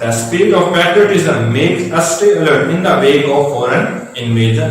The spirit of patriotism makes us stay alert in the wake of foreign invasion.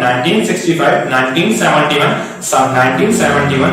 1971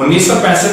1965,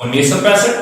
1965,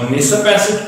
1965,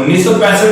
1965,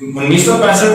1965,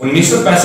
1965,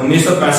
1965,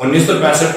1965,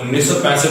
1965,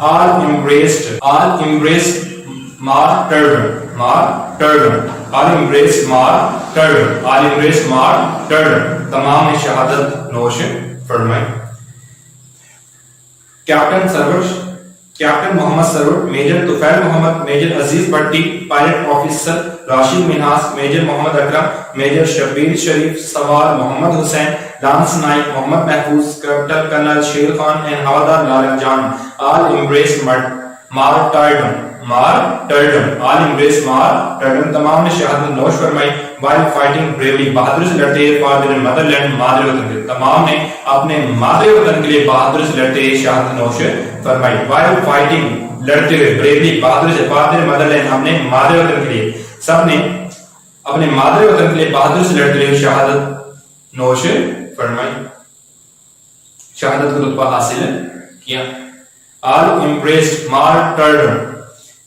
all embraced martyrdom martyrdom. All embrace martyrdom. All embrace martyrdom. تمام نے شہادت نوش فرمائی. Captain Sarwar, captain Muhammad Sarwar, major Tufail Muhammad, major Aziz Bhatti, pilot officer Rashid Minhas, major Muhammad Akram, major Shabbir Sharif, سوار محمد حسین، lance Naik محمد محفوظ، captain colonel Sher Khan and ہوادار Lalak Jan all embrace martyrdom. martyrdom. all embrace martyrdom. تمام نے شہادت نوش فرمائی. while fighting bravely. بہادری سے لڑتے ہیں for their motherland. مادر وطن کے تمام نے اپنے مادر وطن کے لیے بہادری سے لڑتے ہیں شہادت نوش فرمائی. while fighting لڑتے ہوئے bravely بہادری سے for their motherland. اپنے مادر وطن کے لیے سب نے اپنے مادر وطن کے لیے بہادری سے لڑتے ہوئے شہادت نوش فرمائی. شہادت کا رتبہ حاصل کیا. all embraced martyrdom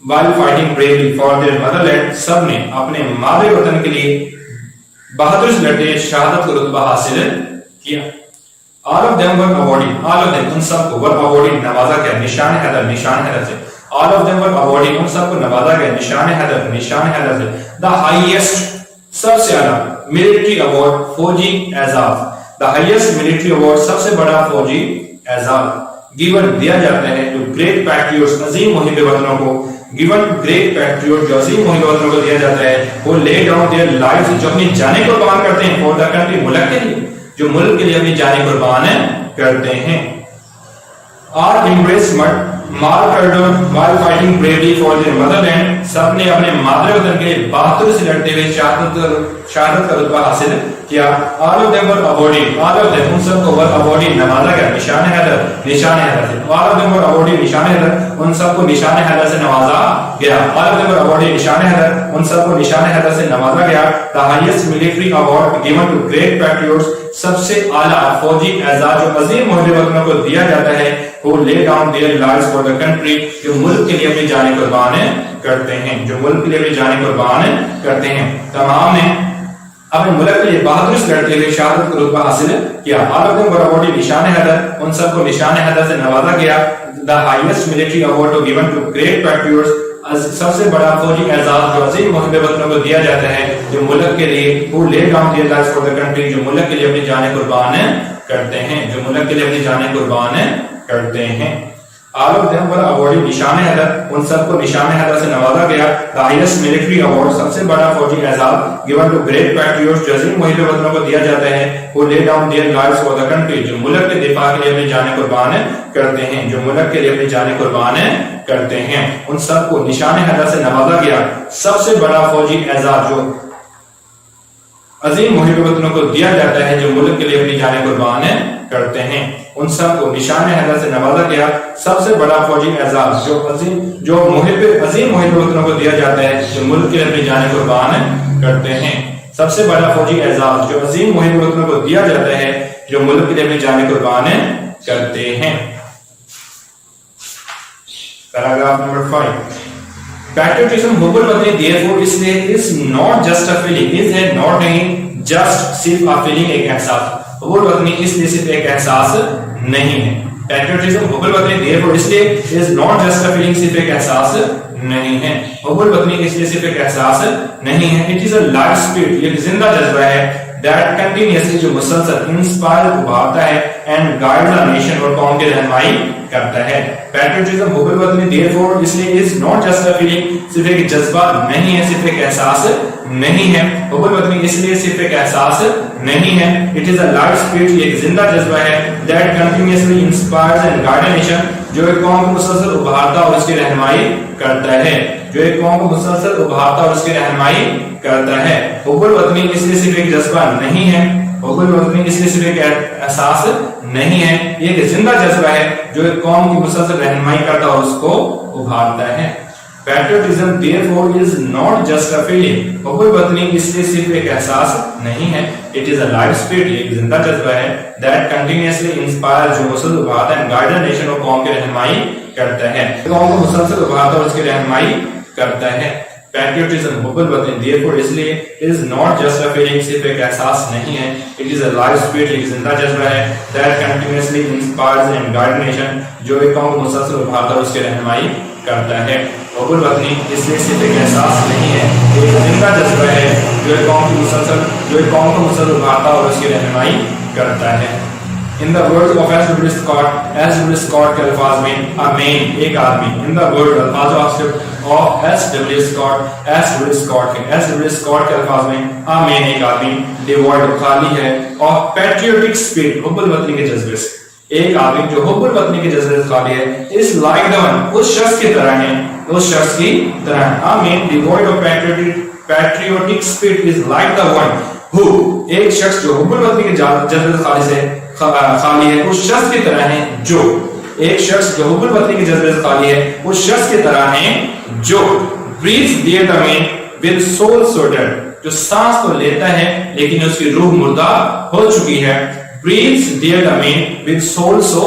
while fighting bravely for their motherland. سب نے اپنے مادر وطن کے لیے بہادری سے لڑتے شہادت کا رتبہ حاصل کیا. all of them were awarded. all of them ان سب کو were awarded نوازا گیا. نشان حیدر، نشان حیدر سے. all of them were awarded ان سب کو نوازا گیا. نشان حیدر، نشان حیدر سے. the highest سب سے اعلیٰ military award فوجی اعزاز. the highest military award سب سے بڑا فوجی اعزاز given دیا جاتا ہے to great patriots عظیم محب وطنوں کو. given great patriots جو عظیم محب وطنوں کو دیا جاتا ہے وہ lay down their lives جو اپنی جانیں قربان کرتے ہیں for the country ملک کے لیے، جو ملک کے لیے اپنی جانیں قربان کرتے ہیں. are embraced martyrdom while fighting bravely for their motherland. سب نے اپنے مادر وطن کے لیے بہادری سے لڑتے ہوئے شہادت کا رتبہ حاصل کیا. all of them were awarded. all of them ان سب کو were awarded نوازا گیا. نشان حیدر، نشان حیدر سے. all of them were awarded نشان حیدر ان سب کو نشان حیدر سے نوازا گیا. all of them were awarded نشان حیدر ان سب کو نشان حیدر سے نوازا گیا. the highest military award given to great patriots سب سے اعلیٰ فوجی اعزاز جو عظیم محب وطنوں کو دیا جاتا ہے who lay down their lives for the country جو ملک کے لیے اپنی جانیں قربان کرتے ہیں، جو ملک کے لیے اپنی جانیں قربان کرتے ہیں. تمام نے اپنے ملک کے لیے بہادری سے لڑتے ہوئے شہادت کا رتبہ حاصل کیا. all of them were awarded نشان حیدر ان سب کو نشان حیدر سے نوازا گیا. the highest military award given to great patriots سب سے بڑا فوجی اعزاز جو عظیم محب وطنوں کو دیا جاتا ہے جو ملک کے لیے who lay down their lives for the country جو ملک کے لیے اپنی جانیں قربان کرتے ہیں، جو ملک کے لیے اپنی جانیں قربان کرتے ہیں. all of them were awarded نشان حیدر ان سب کو نشان حیدر سے نوازا گیا. the highest military award سب سے بڑا فوجی اعزاز given to great patriots جو عظیم محب وطنوں کو دیا جاتا ہے who lay down their lives for the country جو ملک کے دفاع کے لیے اپنی جانیں قربان کرتے ہیں، جو ملک کے لیے اپنی جانیں قربان کرتے ہیں. ان سب کو نشان حیدر سے نوازا گیا. سب سے بڑا فوجی اعزاز جو عظیم محب وطنوں کو دیا جاتا ہے جو ملک کے لیے اپنی جانیں قربان کرتے ہیں، ان سب کو نشان حیدر سے نوازا گیا. سب سے بڑا فوجی اعزاز جو عظیم محب وطنوں کو دیا جاتا ہے جو ملک کے لیے اپنی جانیں قربان کرتے ہیں. سب سے بڑا فوجی اعزاز جو عظیم محب وطنوں کو دیا جاتا ہے جو ملک کے لیے اپنی جانیں قربان کرتے ہیں. Paragraph number 5. پیٹریوٹزم حب الوطنی therefore اس لیے is not just a feeling is ہے not نہیں just صرف a feeling ایک احساس. حب الوطنی اس لیے صرف ایک احساس نہیں ہے. پیٹریوٹزم حب الوطنی therefore اس لیے is not just a feeling صرف ایک احساس نہیں ہے. حب الوطنی اس لیے صرف ایک احساس نہیں ہے. it is a life spirit یہ زندہ جذبہ ہے that continuously جو مسلسل inspire ابھارتا ہے and guides a nation اور قوم کی رہنمائی کرتا ہے. پیٹریوٹزم حب الوطنی therefore اس لیے is not just a feeling صرف ایک جذبہ نہیں ہے، صرف ایک احساس نہیں ہے. حب الوطنی اس لیے صرف ایک احساس نہیں ہے. it is a life spirit یہ ایک زندہ جذبہ ہے that continuously inspires and guides a nation جو ایک قوم کو مسلسل ابھارتا اور اس کی رہنمائی کرتا ہے، جو ایک قوم کو مسلسل ابھارتا اور اس کی رہنمائی کرتا ہے. حب الوطنی اس لیے صرف ایک جذبہ نہیں ہے، حب الوطنی اس لیے صرف ایک احساس نہیں ہے، یہ ایک زندہ جذبہ ہے جو ایک قوم کی مسلسل رہنمائی کرتا اور اس کو ابھارتا ہے. Patriotism therefore is not just a feeling. حب الوطنی اس لیے صرف ایک احساس نہیں ہے. It is a life spirit ایک زندہ جذبہ ہے that continuously inspires جو مسلسل ابھارتا ہے and guides a nation اور قوم کی رہنمائی کرتا ہے، قوم کو مسلسل ابھارتا اور اس کی رہنمائی کرتا ہے. پیٹریوٹزم حب الوطنی therefore اس لیے is not just a feeling صرف ایک احساس نہیں ہے. It is a life spirit ایک زندہ جذبہ ہے that continuously inspires and guides a nation جو ایک قوم کو مسلسل ابھارتا اور اس کی رہنمائی کرتا ہے. حب الوطنی اس لیے صرف ایک احساس نہیں ہے، ایک زندہ جذبہ ہے جو ایک قوم کو مسلسل ابھارتا اور اس کی رہنمائی کرتا ہے۔ In the words of S.W. Scott کے الفاظ میں امین ایک آدمی، in the words الفاظ of S.W. Scott کے الفاز میں امین ایک آدمی، devoid خالی ہے of patriotic spirit حب الوطنی کے جذبے سے، ایک آدمی جو حب الوطنی کے جذبے سے خالی ہے is like the one اس شخص کی طرح ہے، اس شخص کی طرح ہے۔ امین devoid of patriotic spirit is like the one who ایک شخص جو حب الوطنی کے جذبے سے خالی ہے اس شخص کی طرح ہے جو ایک شخص جو حب الوطنی کے جذبے سے خالی ہے اس شخص کی طرح ہے جو breathes dear the man with soul so dead جو سانس تو لیتا ہے لیکن اس کی روح مردہ ہو چکی ہے، breathes dear the man with soul so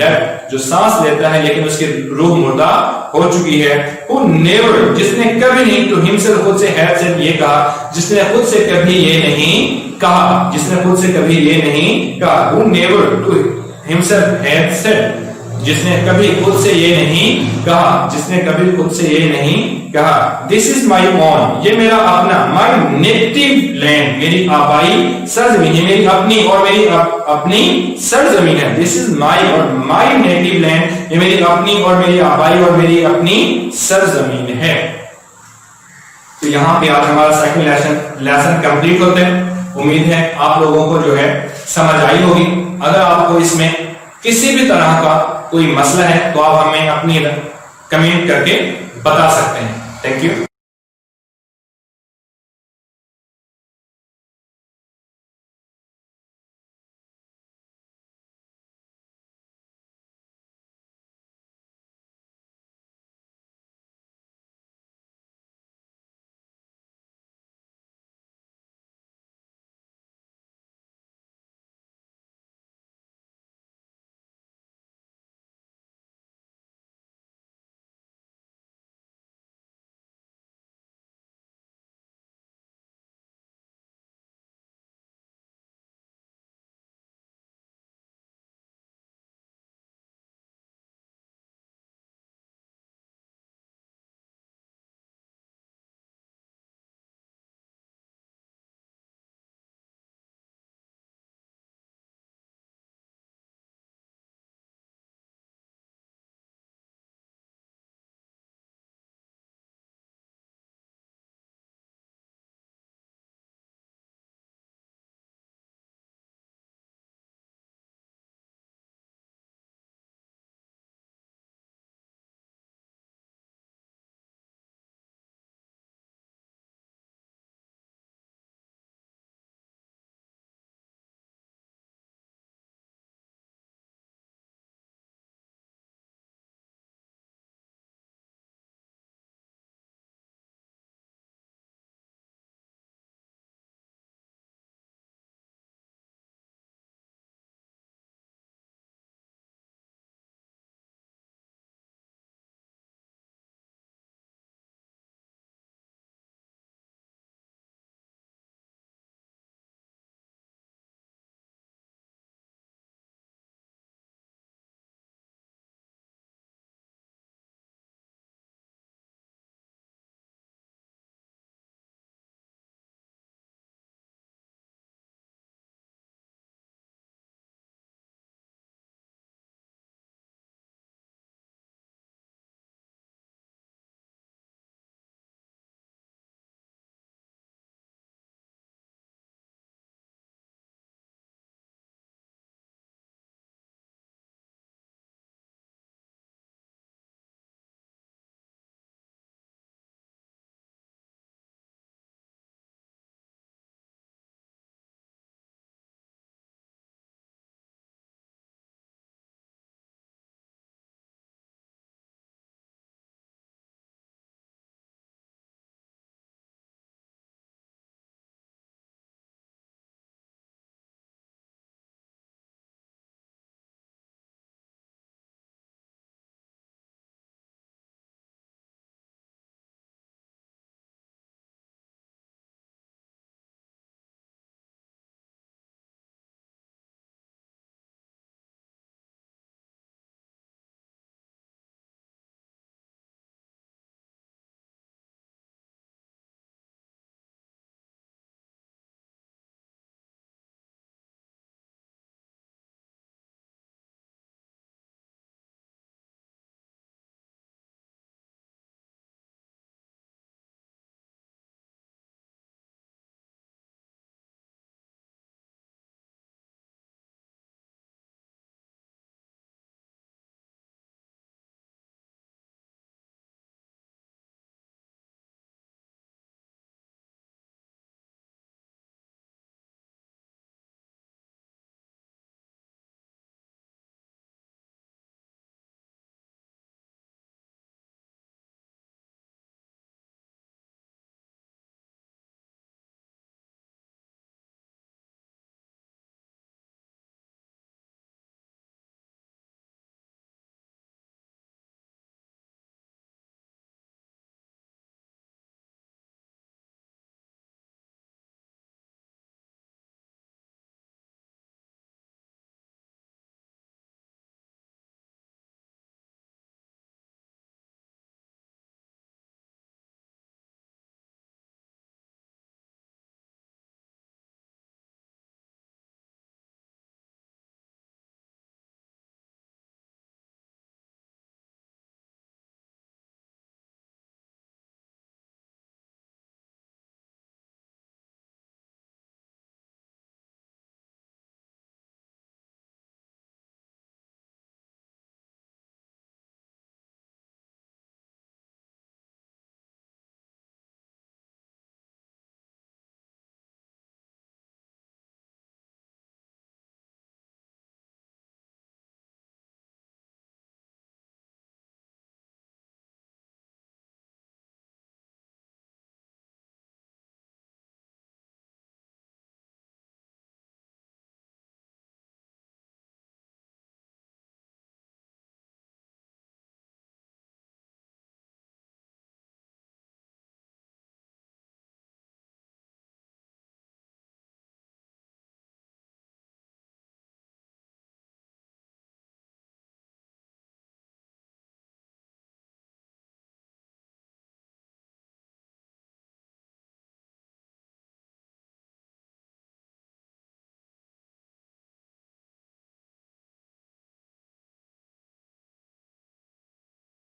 dead جو سانس لیتا ہے لیکن اس کی روح مردہ ہو چکی ہے، who never جس نے کبھی نہیں تو himself خود سے had said یہ کہا جس نے خود سے کبھی یہ نہیں کہا، جس نے خود سے کبھی یہ نہیں کہا، who never to himself had said جس نے کبھی خود سے یہ نہیں کہا، جس نے کبھی خود سے یہ نہیں کہا، this is my own یہ میرا اپنا، my native land میری آبائی سرزمین، یہ میری اپنی اور میری اپنی سرزمین ہے، this is my اور my native land یہ میری اپنی اور میری آبائی اور میری اپنی سرزمین ہے۔ تو یہاں پہ آج ہمارا سیکنڈ لیسن کمپلیٹ ہوتے ہیں، امید ہے آپ لوگوں کو جو ہے سمجھ آئی ہوگی۔ اگر آپ کو اس میں کسی بھی طرح کا کوئی مسئلہ ہے تو آپ ہمیں اپنی کمنٹ کر کے بتا سکتے ہیں۔ Thank you.